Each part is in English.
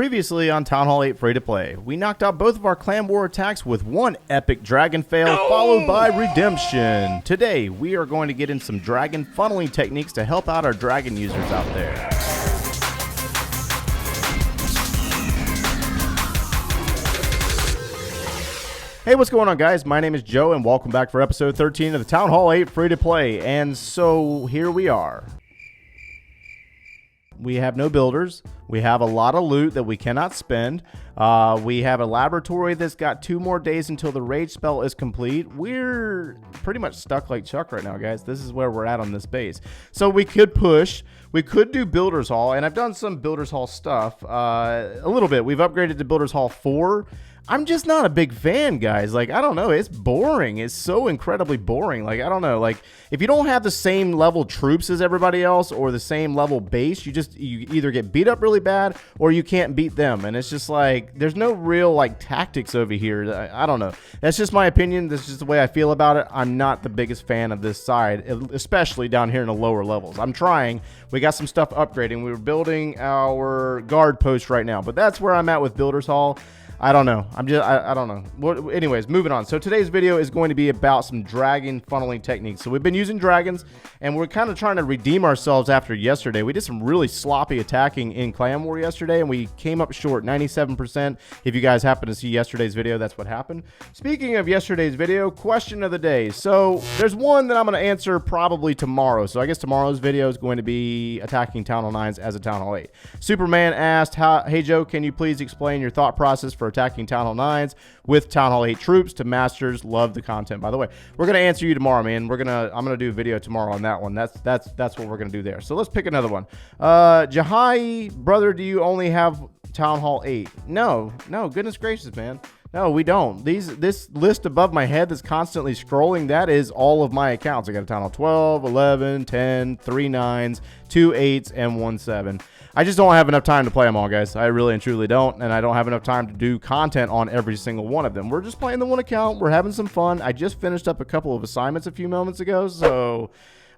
Previously on Town Hall 8 Free to Play, we knocked out both of our clan war attacks with one epic dragon fail followed by redemption. Today, we are going to get in some dragon funneling techniques to help out our dragon users out there. Hey, what's going on, guys? My name is Joe, and welcome back for episode 13 of the Town Hall 8 Free to Play. And so, here we are. We have no builders. We have a lot of loot that we cannot spend. We have a laboratory that's got 2 more days until the rage spell is complete. We're pretty much stuck like Chuck right now, guys. This is where we're at on this base. So we could push. We could do Builders Hall, and I've done some Builders Hall stuff a little bit. We've upgraded to Builders Hall 4. I'm just not a big fan, guys. Like, I don't know. It's boring. It's so incredibly boring. Like, I don't know. Like, if you don't have the same level troops as everybody else or the same level base, you either get beat up really bad or you can't beat them. And it's just like, there's no real, like, tactics over here. I don't know. That's just my opinion. That's just the way I feel about it. I'm not the biggest fan of this side, especially down here in the lower levels. I'm trying. We got some stuff upgrading. We were building our guard post right now. But that's where I'm at with Builders Hall. I don't know. I don't know. Well, anyways, moving on. So today's video is going to be about some dragon funneling techniques. So we've been using dragons, and we're kind of trying to redeem ourselves after yesterday. We did some really sloppy attacking in Clan War yesterday, and we came up short, 97%. If you guys happen to see yesterday's video, that's what happened. Speaking of yesterday's video, question of the day. So there's one that I'm going to answer probably tomorrow. So I guess tomorrow's video is going to be attacking Town Hall 9s as a Town Hall 8. Superman asked, hey Joe, can you please explain your thought process for attacking Town Hall 9s with Town Hall 8 troops to masters? Love the content, by the way. We're gonna answer you tomorrow, man. I'm gonna do a video tomorrow on that one. That's what we're gonna do there. So let's pick another one. Jahai, brother, do you only have Town Hall 8? No, goodness gracious, man. No, we don't. This list above my head that's constantly scrolling, that is all of my accounts. I got a Town Hall 12, 11, 10, 3 9s, 2 8s, and 1 7. I just don't have enough time to play them all, guys. I really and truly don't, and I don't have enough time to do content on every single one of them. We're just playing the one account. We're having some fun. I just finished up a couple of assignments a few moments ago, so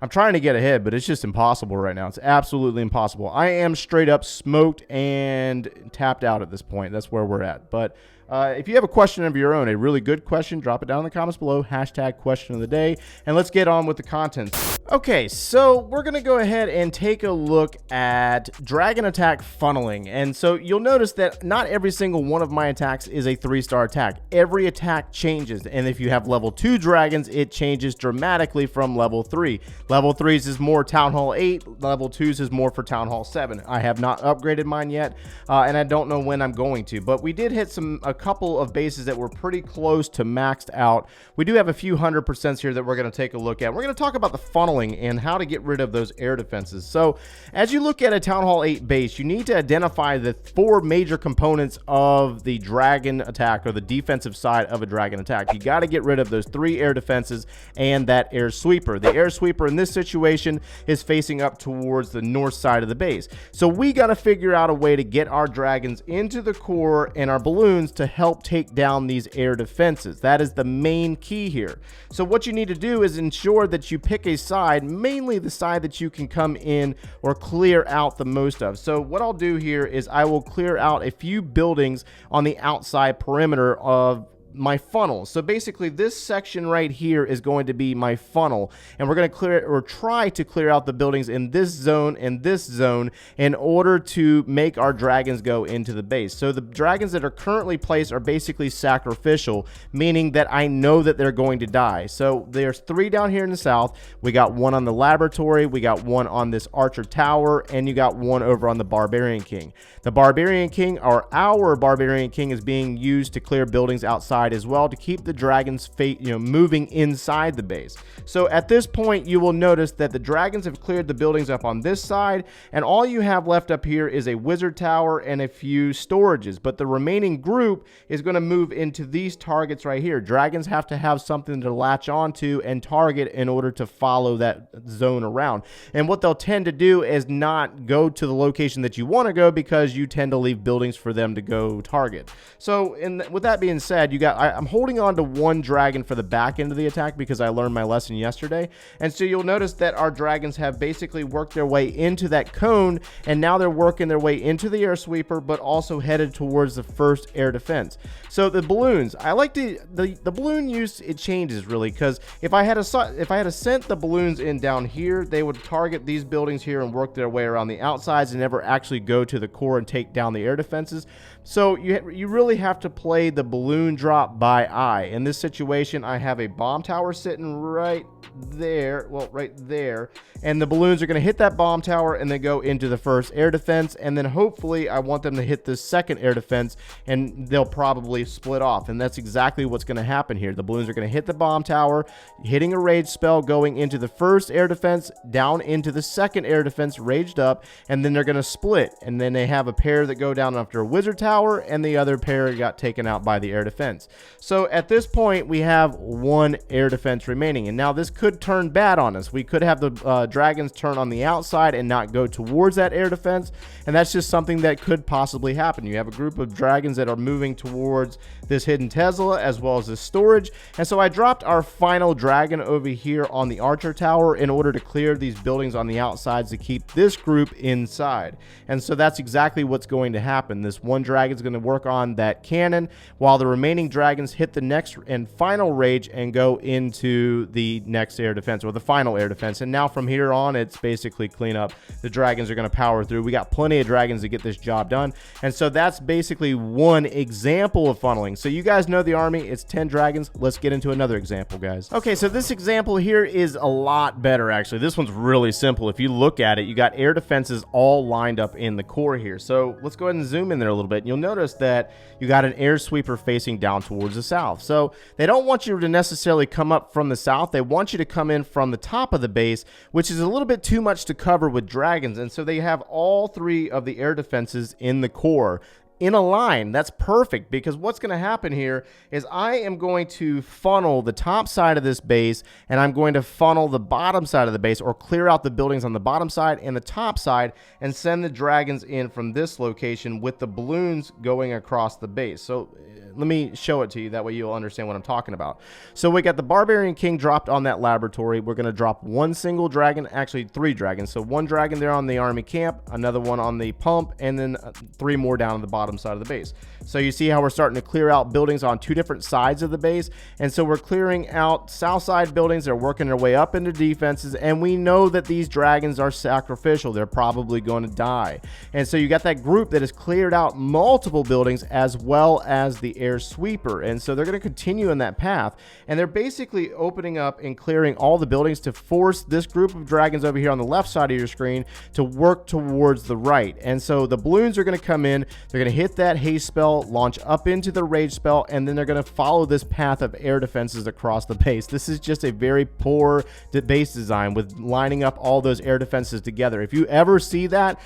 I'm trying to get ahead, but it's just impossible right now. It's absolutely impossible. I am straight up smoked and tapped out at this point. That's where we're at. But if you have a question of your own, a really good question, drop it down in the comments below. Hashtag question of the day. And let's get on with the content. Okay, so we're going to go ahead and take a look at dragon attack funneling. And so you'll notice that not every single one of my attacks is a 3-star attack. Every attack changes. And if you have level 2 dragons, it changes dramatically from level 3. Level 3s is more Town Hall 8. Level 2s is more for Town Hall 7. I have not upgraded mine yet, and I don't know when I'm going to. But we did hit a couple of bases that were pretty close to maxed out. We do have a few 100% here that we're going to take a look at. We're going to talk about the funneling and how to get rid of those air defenses. So as you look at a Town Hall 8 base, you need to identify the 4 major components of the dragon attack, or the defensive side of a dragon attack. You got to get rid of those 3 air defenses and that air sweeper. The air sweeper in this situation is facing up towards the north side of the base. So we got to figure out a way to get our dragons into the core and our balloons to help take down these air defenses. That is the main key here. So what you need to do is ensure that you pick a side, mainly the side that you can come in or clear out the most of. So what I'll do here is I will clear out a few buildings on the outside perimeter of my funnel. So basically this section right here is going to be my funnel, and we're going to clear it, or try to clear out the buildings in this zone and this zone in order to make our dragons go into the base. So the dragons that are currently placed are basically sacrificial, meaning that I know that they're going to die. So there's 3 down here in the south. We got 1 on the laboratory, we got 1 on this archer tower, and you got 1 over on the barbarian king. The barbarian king, or our barbarian king, is being used to clear buildings outside as well to keep the dragons moving inside the base. So at this point you will notice that the dragons have cleared the buildings up on this side, and all you have left up here is a wizard tower and a few storages. But the remaining group is going to move into these targets right here. Dragons have to have something to latch onto and target in order to follow that zone around. And what they'll tend to do is not go to the location that you want to go, because you tend to leave buildings for them to go target. So with that being said, you got I'm holding on to one dragon for the back end of the attack because I learned my lesson yesterday. And so you'll notice that our dragons have basically worked their way into that cone, and now they're working their way into the air sweeper, but also headed towards the first air defense. So the balloons, I like the balloon use, it changes really, because if I had sent the balloons in down here, they would target these buildings here and work their way around the outsides and never actually go to the core and take down the air defenses. So you really have to play the balloon drop by eye. In this situation, I have a bomb tower sitting right there, well, right there, and the balloons are going to hit that bomb tower and then go into the first air defense, and then hopefully I want them to hit the second air defense, and they'll probably split off, and that's exactly what's going to happen here. The balloons are going to hit the bomb tower, hitting a rage spell, going into the first air defense, down into the second air defense, raged up, and then they're going to split, and then they have a pair that go down after a wizard tower, and the other pair got taken out by the air defense. So at this point, we have one air defense remaining, and now this could turn bad on us. We could have the dragons turn on the outside and not go towards that air defense, and that's just something that could possibly happen. You have a group of dragons that are moving towards this hidden Tesla as well as this storage, and so I dropped our final dragon over here on the archer tower in order to clear these buildings on the outsides to keep this group inside. And so that's exactly what's going to happen. This one dragon is going to work on that cannon while the remaining dragons hit the next and final rage and go into the next air defense, or the final air defense. And now from here on, it's basically clean up. The dragons are going to power through. We got plenty of dragons to get this job done. And so that's basically one example of funneling. So you guys know the army, it's 10 dragons. Let's get into another example, guys. Okay, so this example here is a lot better, actually. This one's really simple. If you look at it, you got air defenses all lined up in the core here. So let's go ahead and zoom in there a little bit. And you'll notice that you got an air sweeper facing down towards the south. So they don't want you to necessarily come up from the south. They want you to come in from the top of the base, which is a little bit too much to cover with dragons. And so they have all three of the air defenses in the core in a line. That's perfect, because what's going to happen here is I am going to funnel the top side of this base, and I'm going to funnel the bottom side of the base, or clear out the buildings on the bottom side and the top side, and send the dragons in from this location with the balloons going across the base. So let me show it to you, that way you'll understand what I'm talking about. So we got the Barbarian King dropped on that laboratory. We're going to drop one single dragon, actually 3 dragons. So one dragon there on the army camp, another one on the pump, and then 3 more down on the bottom side of the base. So you see how we're starting to clear out buildings on 2 different sides of the base, and so we're clearing out south side buildings. They're working their way up into defenses, and we know that these dragons are sacrificial. They're probably going to die, and so you got that group that has cleared out multiple buildings as well as the air sweeper, and so they're going to continue in that path, and they're basically opening up and clearing all the buildings to force this group of dragons over here on the left side of your screen to work towards the right. And so the balloons are going to come in, they're going to hit that haste spell, launch up into the rage spell, and then they're going to follow this path of air defenses across the base. This is just a very poor base design with lining up all those air defenses together. If you ever see that,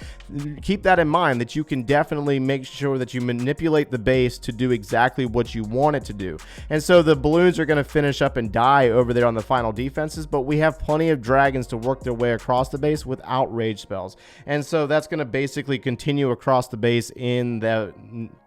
keep that in mind, that you can definitely make sure that you manipulate the base to do exactly what you want it to do. And so the balloons are going to finish up and die over there on the final defenses, but we have plenty of dragons to work their way across the base without rage spells. And so that's going to basically continue across the base in the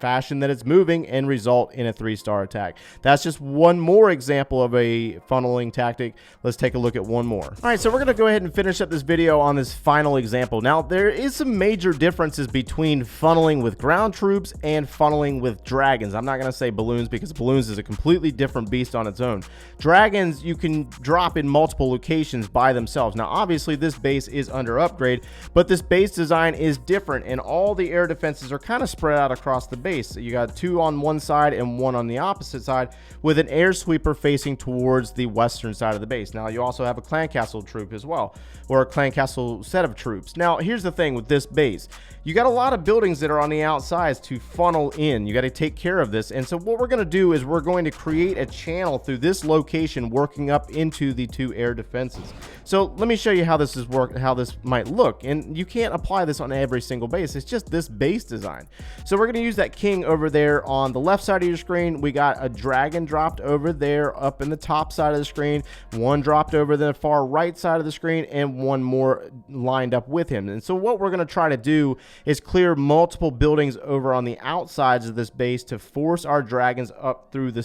fashion that it's moving and result in a 3-star attack. That's just one more example of a funneling tactic. Let's take a look at one more. All right, so we're going to go ahead and finish up this video on this final example. Now, there is some major differences between funneling with ground troops and funneling with dragons. I'm not going to say balloons, because balloons is a completely different beast on its own. Dragons, you can drop in multiple locations by themselves. Now, obviously, this base is under upgrade, but this base design is different, and all the air defenses are kind of spread out across the base. So you got 2 on one side and 1 on the opposite side, with an air sweeper facing towards the western side of the base. Now, you also have a clan castle troop as well, or a clan castle set of troops. Now, here's the thing with this base. You got a lot of buildings that are on the outsides to funnel in. You got to take care of this. And so what we're going to do is we're going to create a channel through this location working up into the 2 air defenses. So let me show you how this is how this might look. And you can't apply this on every single base. It's just this base design. So we're going to use that king over there on the left side of your screen. We got a dragon dropped over there up in the top side of the screen, 1 dropped over the far right side of the screen, and 1 more lined up with him. And so what we're going to try to do is clear multiple buildings over on the outsides of this base to force our dragons up through the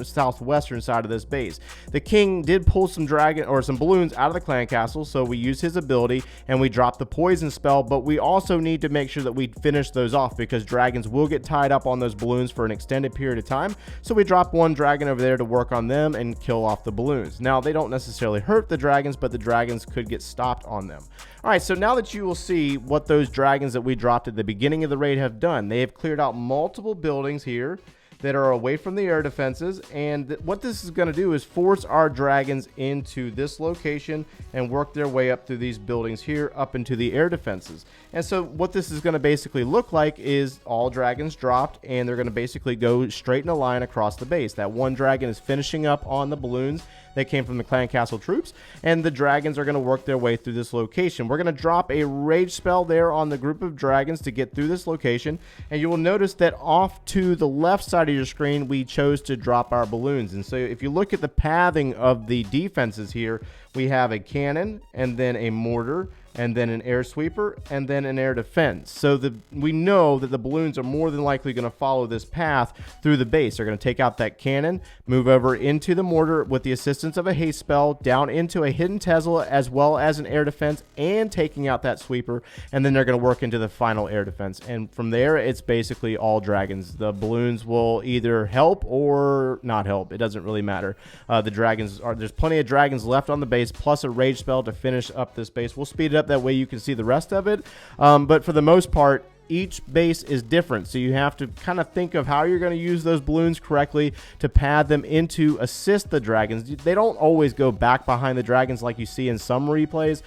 southwestern side of this base. The king did pull some balloons out of the clan castle, so we used his ability and we dropped the poison spell, but we also need to make sure that we finish those off because dragons will get tied up on those balloons for an extended period of time. So we dropped one dragon over there to work on them and kill off the balloons. Now they don't necessarily hurt the dragons, but the dragons could get stopped on them. All right, so now that you will see what those dragons that we dropped at the beginning of the raid have done, they have cleared out multiple buildings here that are away from the air defenses, and what this is going to do is force our dragons into this location and work their way up through these buildings here up into the air defenses. And so what this is going to basically look like is all dragons dropped, and they're going to basically go straight in a line across the base. That one dragon is finishing up on the balloons that came from the clan castle troops, and the dragons are going to work their way through this location. We're going to drop a rage spell there on the group of dragons to get through this location, and you will notice that off to the left side of your screen we chose to drop our balloons. And so if you look at the pathing of the defenses here, we have a cannon and then a mortar and then an air sweeper and then an air defense. So we know that the balloons are more than likely going to follow this path through the base. They're going to take out that cannon, move over into the mortar with the assistance of a haste spell, down into a hidden Tesla as well as an air defense and taking out that sweeper, and then they're going to work into the final air defense. And from there it's basically all dragons. The balloons will either help or not help. It doesn't really matter. There's plenty of dragons left on the base plus a rage spell to finish up this base. We'll speed it up that way you can see the rest of it, but for the most part each base is different, so you have to kind of think of how you're going to use those balloons correctly to pad them in to assist the dragons. They don't always go back behind the dragons like you see in some replays.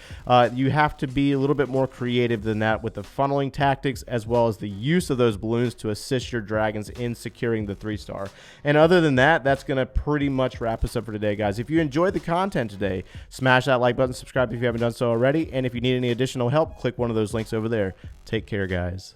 You have to be a little bit more creative than that with the funneling tactics as well as the use of those balloons to assist your dragons in securing the 3-star. And other than that, that's going to pretty much wrap us up for today, guys. If you enjoyed the content today, smash that like button, subscribe if you haven't done so already, and if you need any additional help, click one of those links over there. Take care, guys.